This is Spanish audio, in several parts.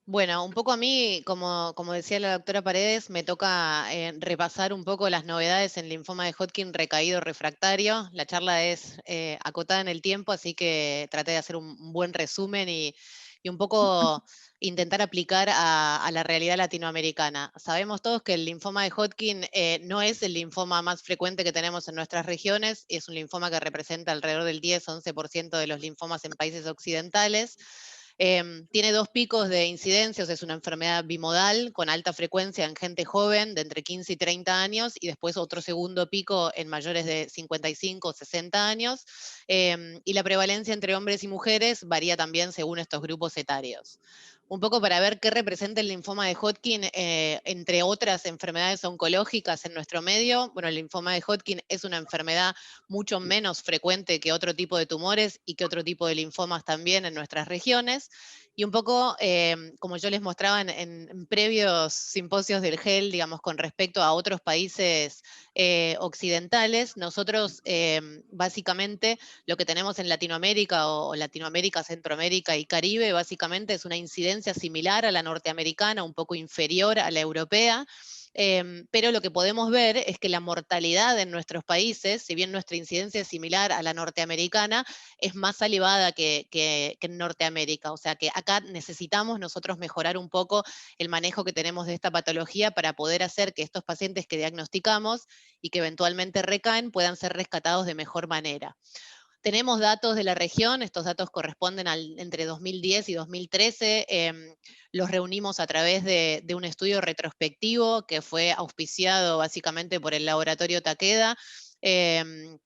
Bueno, un poco a mí, como decía la doctora Paredes, me toca repasar un poco las novedades en linfoma de Hodgkin recaído refractario. La charla es acotada en el tiempo, así que traté de hacer un buen resumen y un poco intentar aplicar a la realidad latinoamericana. Sabemos todos que el linfoma de Hodgkin no es el linfoma más frecuente que tenemos en nuestras regiones, es un linfoma que representa alrededor del 10-11% de los linfomas en países occidentales. Tiene dos picos de incidencia, o sea, es una enfermedad bimodal con alta frecuencia en gente joven de entre 15 y 30 años y después otro segundo pico en mayores de 55 o 60 años. Y la prevalencia entre hombres y mujeres varía también según estos grupos etarios. Un poco para ver qué representa el linfoma de Hodgkin entre otras enfermedades oncológicas en nuestro medio. Bueno, el linfoma de Hodgkin es una enfermedad mucho menos frecuente que otro tipo de tumores y que otro tipo de linfomas también en nuestras regiones. Y un poco, como yo les mostraba en previos simposios del GEL, digamos, con respecto a otros países occidentales, nosotros básicamente lo que tenemos en Latinoamérica o Latinoamérica, Centroamérica y Caribe, básicamente es una incidencia similar a la norteamericana, un poco inferior a la europea. Pero lo que podemos ver es que la mortalidad en nuestros países, si bien nuestra incidencia es similar a la norteamericana, es más elevada que en Norteamérica. O sea que acá necesitamos nosotros mejorar un poco el manejo que tenemos de esta patología para poder hacer que estos pacientes que diagnosticamos y que eventualmente recaen puedan ser rescatados de mejor manera. Tenemos datos de la región, estos datos corresponden entre 2010 y 2013, los reunimos a través de un estudio retrospectivo que fue auspiciado básicamente por el laboratorio Takeda. em,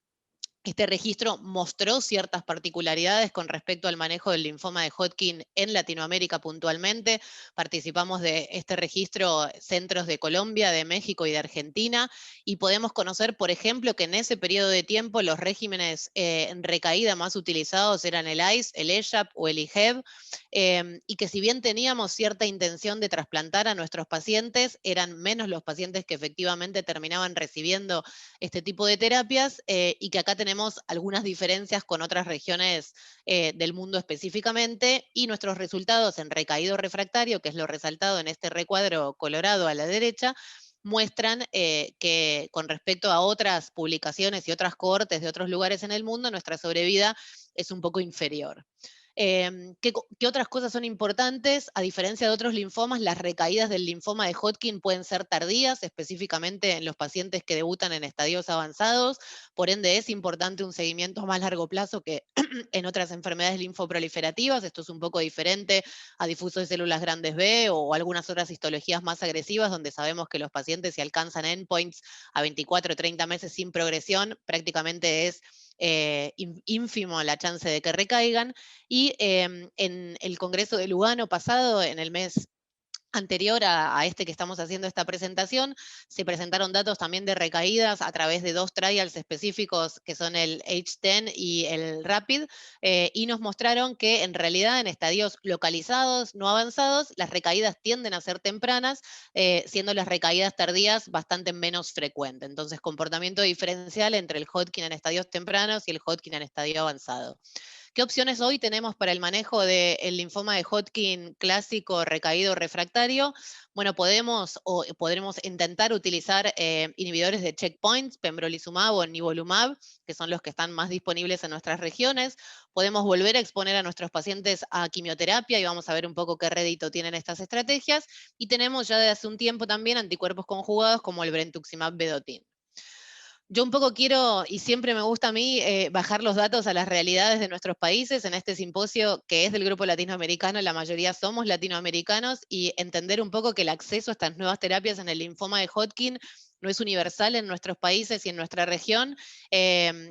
este registro mostró ciertas particularidades con respecto al manejo del linfoma de Hodgkin en Latinoamérica puntualmente. Participamos de este registro centros de Colombia, de México y de Argentina, y podemos conocer, por ejemplo, que en ese periodo de tiempo los regímenes en recaída más utilizados eran el ICE, el ESHAP o el IGEV, y que si bien teníamos cierta intención de trasplantar a nuestros pacientes, eran menos los pacientes que efectivamente terminaban recibiendo este tipo de terapias y que acá tenemos algunas diferencias con otras regiones del mundo específicamente y nuestros resultados en recaído refractario, que es lo resaltado en este recuadro colorado a la derecha, muestran que con respecto a otras publicaciones y otras cohortes de otros lugares en el mundo, nuestra sobrevida es un poco inferior. ¿Qué otras cosas son importantes? A diferencia de otros linfomas, las recaídas del linfoma de Hodgkin pueden ser tardías, específicamente en los pacientes que debutan en estadios avanzados. Por ende, es importante un seguimiento a más largo plazo que en otras enfermedades linfoproliferativas. Esto es un poco diferente a difuso de células grandes B o algunas otras histologías más agresivas, donde sabemos que los pacientes, si alcanzan endpoints a 24 o 30 meses sin progresión, prácticamente es ínfimo la chance de que recaigan. Y en el Congreso de Lugano pasado, en el mes anterior a este que estamos haciendo esta presentación, se presentaron datos también de recaídas a través de dos trials específicos que son el H10 y el RAPID, y nos mostraron que en realidad en estadios localizados, no avanzados, las recaídas tienden a ser tempranas, siendo las recaídas tardías bastante menos frecuentes. Entonces, comportamiento diferencial entre el Hodgkin en estadios tempranos y el Hodgkin en estadio avanzado. ¿Qué opciones hoy tenemos para el manejo del linfoma de Hodgkin clásico recaído refractario? Bueno, podremos intentar utilizar inhibidores de checkpoints, pembrolizumab o nivolumab, que son los que están más disponibles en nuestras regiones. Podemos volver a exponer a nuestros pacientes a quimioterapia y vamos a ver un poco qué rédito tienen estas estrategias. Y tenemos ya desde hace un tiempo también anticuerpos conjugados como el brentuximab vedotin. Yo un poco quiero, y siempre me gusta a mí, bajar los datos a las realidades de nuestros países. En este simposio, que es del grupo latinoamericano, la mayoría somos latinoamericanos, y entender un poco que el acceso a estas nuevas terapias en el linfoma de Hodgkin no es universal en nuestros países y en nuestra región.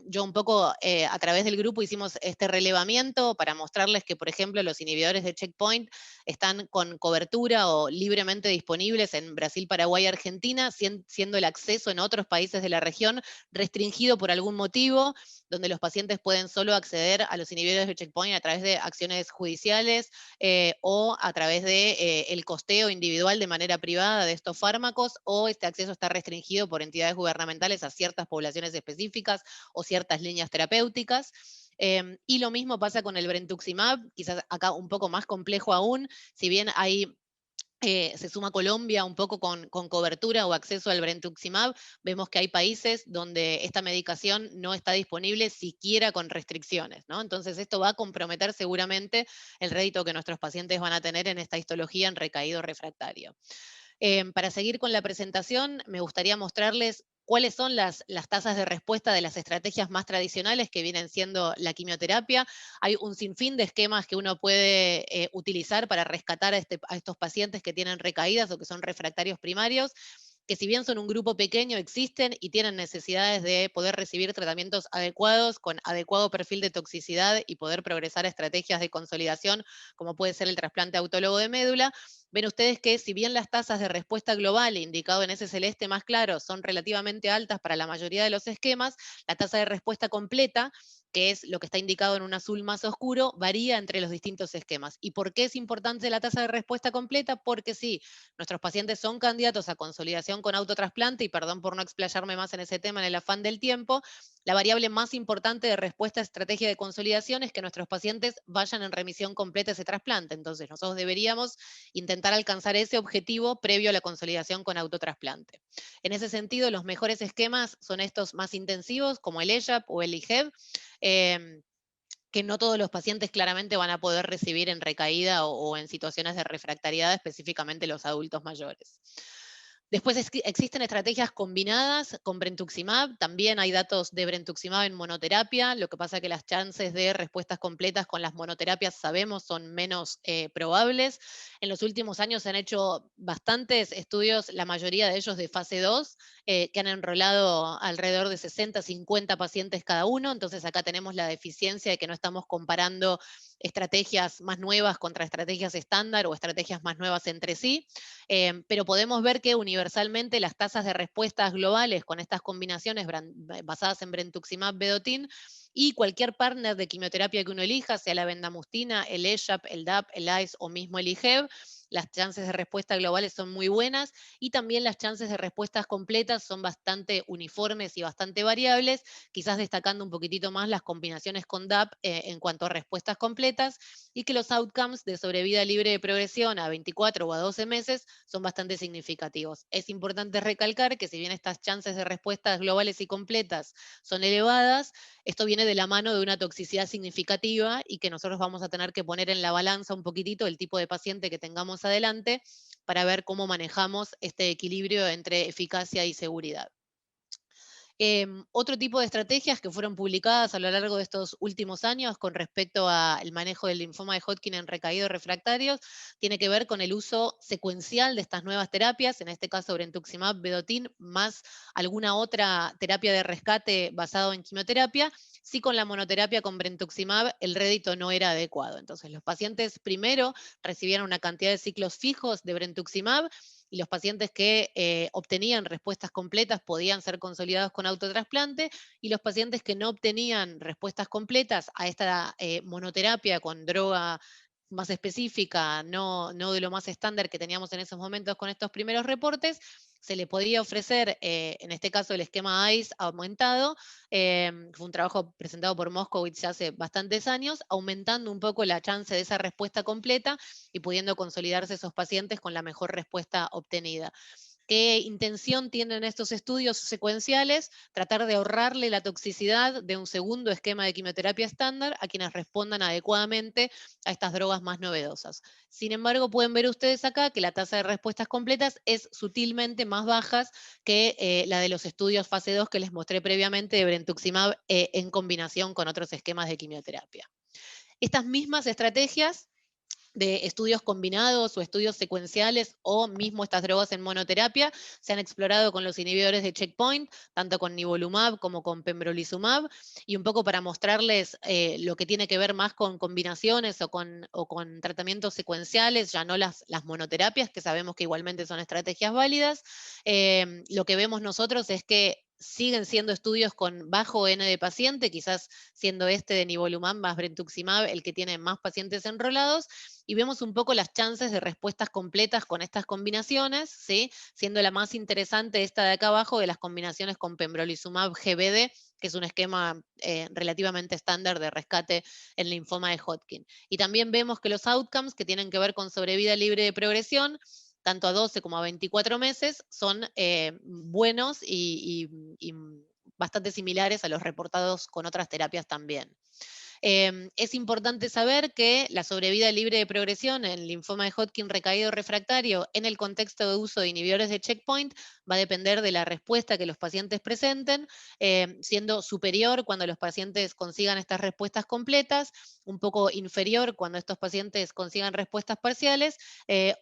Yo un poco a través del grupo hicimos este relevamiento para mostrarles que, por ejemplo, los inhibidores de checkpoint están con cobertura o libremente disponibles en Brasil, Paraguay, Argentina, siendo el acceso en otros países de la región restringido por algún motivo, donde los pacientes pueden solo acceder a los inhibidores de checkpoint a través de acciones judiciales o a través de el costeo individual de manera privada de estos fármacos, o este acceso está restringido por entidades gubernamentales a ciertas poblaciones específicas o ciertas líneas terapéuticas. Y lo mismo pasa con el brentuximab, quizás acá un poco más complejo aún, si bien hay se suma Colombia un poco con cobertura o acceso al brentuximab, vemos que hay países donde esta medicación no está disponible siquiera con restricciones, ¿no? Entonces esto va a comprometer seguramente el rédito que nuestros pacientes van a tener en esta histología en recaído refractario. Para seguir con la presentación, me gustaría mostrarles cuáles son las tasas de respuesta de las estrategias más tradicionales que vienen siendo la quimioterapia. Hay un sinfín de esquemas que uno puede utilizar para rescatar a estos pacientes que tienen recaídas o que son refractarios primarios, que si bien son un grupo pequeño, existen y tienen necesidades de poder recibir tratamientos adecuados, con adecuado perfil de toxicidad y poder progresar a estrategias de consolidación, como puede ser el trasplante autólogo de médula. Ven ustedes que si bien las tasas de respuesta global, indicado en ese celeste más claro, son relativamente altas para la mayoría de los esquemas, la tasa de respuesta completa, que es lo que está indicado en un azul más oscuro, varía entre los distintos esquemas. ¿Y por qué es importante la tasa de respuesta completa? Porque sí, nuestros pacientes son candidatos a consolidación con autotrasplante, y perdón por no explayarme más en ese tema en el afán del tiempo, la variable más importante de respuesta a estrategia de consolidación es que nuestros pacientes vayan en remisión completa a ese trasplante. Entonces, nosotros deberíamos intentar alcanzar ese objetivo previo a la consolidación con autotrasplante. En ese sentido, los mejores esquemas son estos más intensivos, como el EYAP o el IGEV, eh, que no todos los pacientes claramente van a poder recibir en recaída o en situaciones de refractariedad, específicamente los adultos mayores. Después existen estrategias combinadas con brentuximab, también hay datos de brentuximab en monoterapia, lo que pasa que las chances de respuestas completas con las monoterapias sabemos son menos probables. En los últimos años se han hecho bastantes estudios, la mayoría de ellos de fase 2, que han enrolado alrededor de 60, 50 pacientes cada uno, entonces acá tenemos la deficiencia de que no estamos comparando estrategias más nuevas contra estrategias estándar o estrategias más nuevas entre sí. Pero podemos ver que universalmente las tasas de respuestas globales con estas combinaciones basadas en brentuximab vedotin y cualquier partner de quimioterapia que uno elija, sea la bendamustina, el ESHAP, el DAP, el ICE o mismo el IGEV, las chances de respuesta globales son muy buenas y también las chances de respuestas completas son bastante uniformes y bastante variables, quizás destacando un poquitito más las combinaciones con DAP en cuanto a respuestas completas, y que los outcomes de sobrevida libre de progresión a 24 o a 12 meses son bastante significativos. Es importante recalcar que si bien estas chances de respuestas globales y completas son elevadas, esto viene de la mano de una toxicidad significativa y que nosotros vamos a tener que poner en la balanza un poquitito el tipo de paciente que tengamos adelante para ver cómo manejamos este equilibrio entre eficacia y seguridad. Otro tipo de estrategias que fueron publicadas a lo largo de estos últimos años con respecto al manejo del linfoma de Hodgkin en recaídos refractarios tiene que ver con el uso secuencial de estas nuevas terapias, en este caso brentuximab vedotin, más alguna otra terapia de rescate basado en quimioterapia. Sí, con la monoterapia con brentuximab el rédito no era adecuado. Entonces los pacientes primero recibieron una cantidad de ciclos fijos de brentuximab y los pacientes que obtenían respuestas completas podían ser consolidados con autotrasplante, y los pacientes que no obtenían respuestas completas a esta monoterapia con droga más específica, no de lo más estándar que teníamos en esos momentos con estos primeros reportes, se le podía ofrecer, en este caso el esquema ICE aumentado, fue un trabajo presentado por Moskowitz ya hace bastantes años, aumentando un poco la chance de esa respuesta completa y pudiendo consolidarse esos pacientes con la mejor respuesta obtenida. ¿Qué intención tienen estos estudios secuenciales? Tratar de ahorrarle la toxicidad de un segundo esquema de quimioterapia estándar a quienes respondan adecuadamente a estas drogas más novedosas. Sin embargo, pueden ver ustedes acá que la tasa de respuestas completas es sutilmente más baja que la de los estudios fase 2 que les mostré previamente de brentuximab en combinación con otros esquemas de quimioterapia. Estas mismas estrategias de estudios combinados o estudios secuenciales o mismo estas drogas en monoterapia se han explorado con los inhibidores de checkpoint, tanto con nivolumab como con pembrolizumab, y un poco para mostrarles lo que tiene que ver más con combinaciones o con tratamientos secuenciales, ya no las monoterapias, que sabemos que igualmente son estrategias válidas. Lo que vemos nosotros es que siguen siendo estudios con bajo N de paciente, quizás siendo este de nivolumab más brentuximab el que tiene más pacientes enrolados, y vemos un poco las chances de respuestas completas con estas combinaciones, ¿sí? Siendo la más interesante esta de acá abajo de las combinaciones con pembrolizumab GBD, que es un esquema relativamente estándar de rescate en linfoma de Hodgkin. Y también vemos que los outcomes que tienen que ver con sobrevida libre de progresión, tanto a 12 como a 24 meses, son buenos y bastante similares a los reportados con otras terapias también. Es importante saber que la sobrevida libre de progresión en linfoma de Hodgkin recaído refractario en el contexto de uso de inhibidores de checkpoint va a depender de la respuesta que los pacientes presenten, siendo superior cuando los pacientes consigan estas respuestas completas, un poco inferior cuando estos pacientes consigan respuestas parciales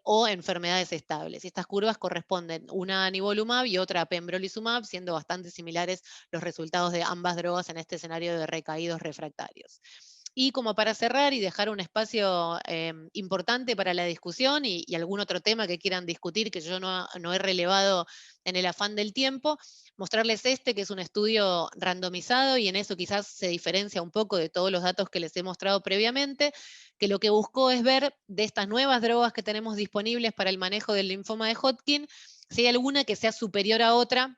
o enfermedades estables. Estas curvas corresponden una a nivolumab y otra a pembrolizumab, siendo bastante similares los resultados de ambas drogas en este escenario de recaídos refractarios. Y como para cerrar y dejar un espacio importante para la discusión y algún otro tema que quieran discutir que yo no he relevado en el afán del tiempo, mostrarles este, que es un estudio randomizado y en eso quizás se diferencia un poco de todos los datos que les he mostrado previamente, que lo que buscó es ver de estas nuevas drogas que tenemos disponibles para el manejo del linfoma de Hodgkin, si hay alguna que sea superior a otra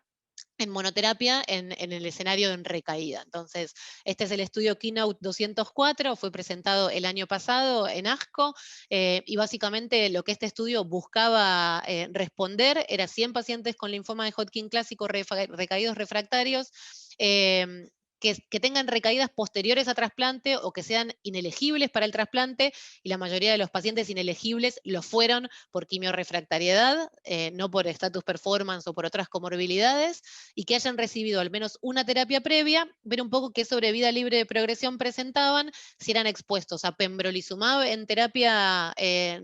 en monoterapia en el escenario en recaída. Entonces, este es el estudio Keynote 204, fue presentado el año pasado en ASCO, y básicamente lo que este estudio buscaba responder era 100 pacientes con linfoma de Hodgkin clásico recaídos refractarios, que tengan recaídas posteriores a trasplante o que sean inelegibles para el trasplante, y la mayoría de los pacientes inelegibles lo fueron por quimiorrefractariedad, no por status performance o por otras comorbilidades, y que hayan recibido al menos una terapia previa, ver un poco qué sobrevida libre de progresión presentaban, si eran expuestos a pembrolizumab en terapia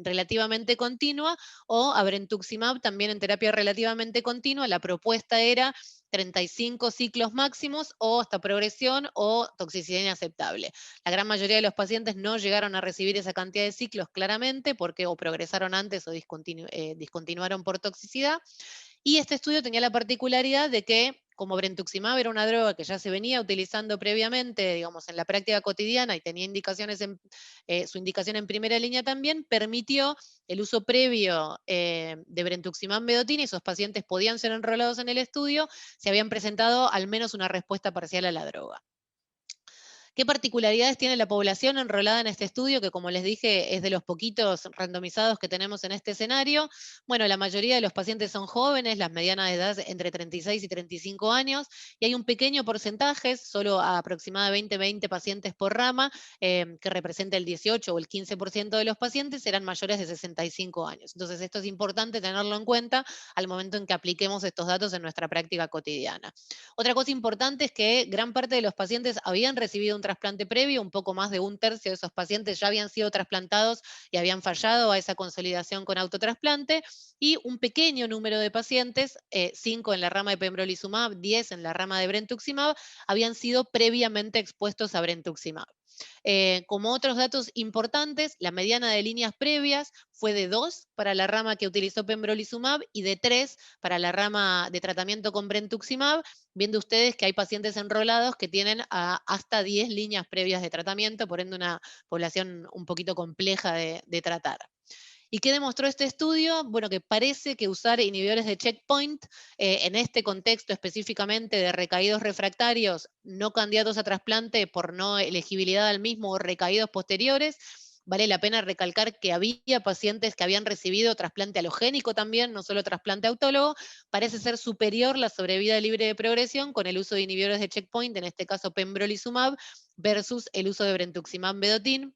relativamente continua o a brentuximab también en terapia relativamente continua. La propuesta era 35 ciclos máximos o hasta progresión o toxicidad inaceptable. La gran mayoría de los pacientes no llegaron a recibir esa cantidad de ciclos claramente porque o progresaron antes o discontinuaron por toxicidad. Y este estudio tenía la particularidad de que, como brentuximab era una droga que ya se venía utilizando previamente, digamos, en la práctica cotidiana y tenía su indicación en primera línea también, permitió el uso previo de brentuximab vedotin y esos pacientes podían ser enrolados en el estudio si habían presentado al menos una respuesta parcial a la droga. ¿Qué particularidades tiene la población enrolada en este estudio, que como les dije es de los poquitos randomizados que tenemos en este escenario? Bueno, la mayoría de los pacientes son jóvenes, las medianas de edad entre 36 y 35 años, y hay un pequeño porcentaje, solo aproximadamente 20 pacientes por rama, que representa el 18 o el 15% de los pacientes, eran mayores de 65 años. Entonces esto es importante tenerlo en cuenta al momento en que apliquemos estos datos en nuestra práctica cotidiana. Otra cosa importante es que gran parte de los pacientes habían recibido un trasplante previo, un poco más de un tercio de esos pacientes ya habían sido trasplantados y habían fallado a esa consolidación con autotrasplante, y un pequeño número de pacientes, 5 en la rama de pembrolizumab, 10 en la rama de brentuximab, habían sido previamente expuestos a brentuximab. Como otros datos importantes, la mediana de líneas previas fue de 2 para la rama que utilizó pembrolizumab y de 3 para la rama de tratamiento con brentuximab, viendo ustedes que hay pacientes enrolados que tienen hasta 10 líneas previas de tratamiento, por ende una población un poquito compleja de tratar. ¿Y qué demostró este estudio? Bueno, que parece que usar inhibidores de checkpoint en este contexto específicamente de recaídos refractarios no candidatos a trasplante por no elegibilidad al mismo o recaídos posteriores. Vale la pena recalcar que había pacientes que habían recibido trasplante halogénico también, no solo trasplante autólogo. Parece ser superior la sobrevida libre de progresión con el uso de inhibidores de checkpoint, en este caso pembrolizumab, versus el uso de brentuximab vedotin,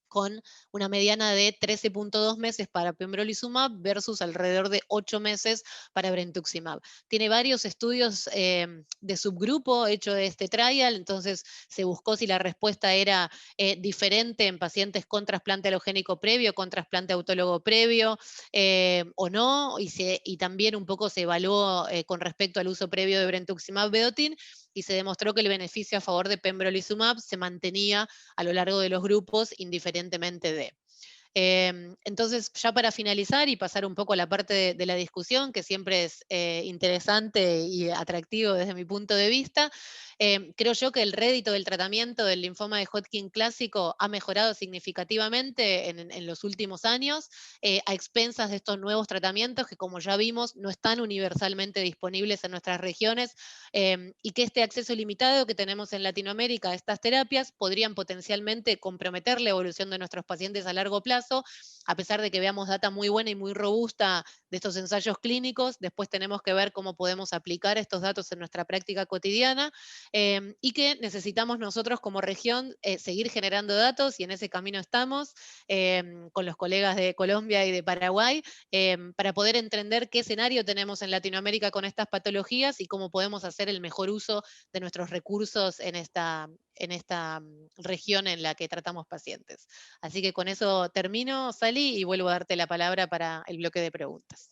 con una mediana de 13.2 meses para pembrolizumab versus alrededor de 8 meses para brentuximab. Tiene varios estudios de subgrupo hecho de este trial, entonces se buscó si la respuesta era diferente en pacientes con trasplante halogénico previo, con trasplante autólogo previo o no, y también un poco se evaluó con respecto al uso previo de brentuximab vedotin, y se demostró que el beneficio a favor de pembrolizumab se mantenía a lo largo de los grupos, indiferentemente de. Entonces, ya para finalizar y pasar un poco a la parte de la discusión, que siempre es interesante y atractivo desde mi punto de vista, creo yo que el rédito del tratamiento del linfoma de Hodgkin clásico ha mejorado significativamente en los últimos años, a expensas de estos nuevos tratamientos que, como ya vimos, no están universalmente disponibles en nuestras regiones, y que este acceso limitado que tenemos en Latinoamérica a estas terapias podrían potencialmente comprometer la evolución de nuestros pacientes a largo plazo, a pesar de que veamos data muy buena y muy robusta de estos ensayos clínicos. Después tenemos que ver cómo podemos aplicar estos datos en nuestra práctica cotidiana, y que necesitamos nosotros como región seguir generando datos y en ese camino estamos con los colegas de Colombia y de Paraguay, para poder entender qué escenario tenemos en Latinoamérica con estas patologías y cómo podemos hacer el mejor uso de nuestros recursos en esta región en la que tratamos pacientes. Así que con eso termino, Sally, y vuelvo a darte la palabra para el bloque de preguntas.